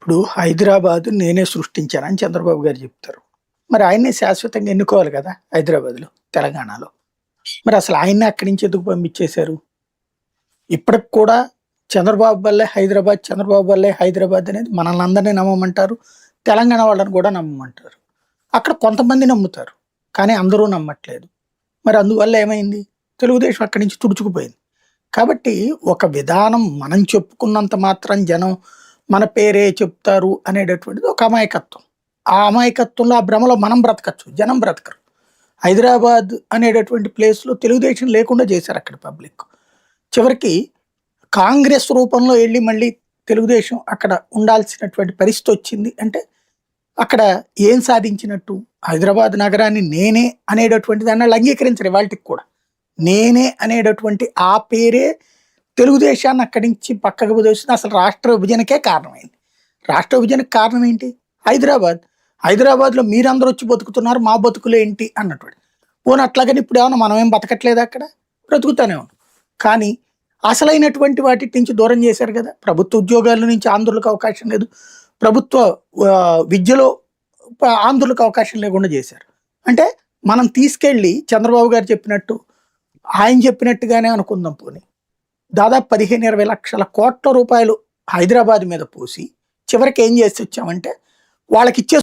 ఇప్పుడు హైదరాబాద్ నేనే సృష్టించానని చంద్రబాబు గారు చెప్తారు. మరి ఆయన్నే శాశ్వతంగా ఎన్నుకోవాలి కదా! హైదరాబాద్‌లో, తెలంగాణలో. మరి అసలు ఆయన్ని అక్కడి నుంచి ఎందుకు పంపించేశారు? ఇప్పటికి కూడా చంద్రబాబు వల్లే హైదరాబాద్, చంద్రబాబు వల్లే హైదరాబాద్ అనేది మనల్ని అందరిని నమ్మమంటారు. తెలంగాణ వాళ్ళని కూడా నమ్మమంటారు. అక్కడ కొంతమంది నమ్ముతారు. కానీ అందరూ నమ్మట్లేదు. మరి అందువల్ల ఏమైంది? తెలుగుదేశం అక్కడి నుంచి తుడుచుకుపోయింది. కాబట్టి ఒక విధానం మనం చెప్పుకున్నంత మాత్రం జనం మన పేరే చెప్తారు అనేటటువంటిది ఒక అమాయకత్వం. ఆ అమాయకత్వంలో, ఆ భ్రమలో మనం బ్రతకచ్చు. జనం బ్రతకరు. హైదరాబాద్ అనేటటువంటి ప్లేస్‌లో తెలుగుదేశం లేకుండా చేశారు అక్కడ పబ్లిక్. చివరికి కాంగ్రెస్ రూపంలో ఎళ్లి మళ్ళీ తెలుగుదేశం అక్కడ ఉండాల్సినటువంటి పరిస్థితి వచ్చింది అంటే, అక్కడ ఏం సాధించినట్టు? హైదరాబాద్ నగరాన్ని నేనే అనేటటువంటి దాన్ని ఆళ్ళు అంగీకరించరు ఇవాల్టికి కూడా. నేనే అనేటటువంటి ఆ పేరే తెలుగుదేశాన్ని అక్కడి నుంచి పక్కకు దోసింది. అసలు రాష్ట్ర విభజనకే కారణమైంది. రాష్ట్ర విభజనకు కారణం ఏంటి? హైదరాబాద్. హైదరాబాద్‌లో మీరందరూ వచ్చి బతుకుతున్నారు. మా బతుకులేంటి అన్నటువంటి. పోనీ అట్లాగని ఇప్పుడేమన్నా మనమేం బతకట్లేదా అక్కడ? బ్రతుకుతానే ఉన్నాం. కానీ అసలైనటువంటి వాటిటి నుంచి దూరం చేశారు కదా! ప్రభుత్వ ఉద్యోగాల నుంచి ఆంధ్రులకు అవకాశం లేదు. ప్రభుత్వ విద్యలో ఆంధ్రులకు అవకాశం లేకుండా చేశారు. అంటే మనం తీసుకెళ్ళి చంద్రబాబు గారు చెప్పినట్టు, ఆయన చెప్పినట్టుగానే అనుకుందాం పోనీ. దాదాపు 15, 20 లక్షల కోట్ల రూపాయలు హైదరాబాద్ మీద పోసి, చివరికి ఏం చేసొచ్చామంటే వాళ్ళకిచ్చే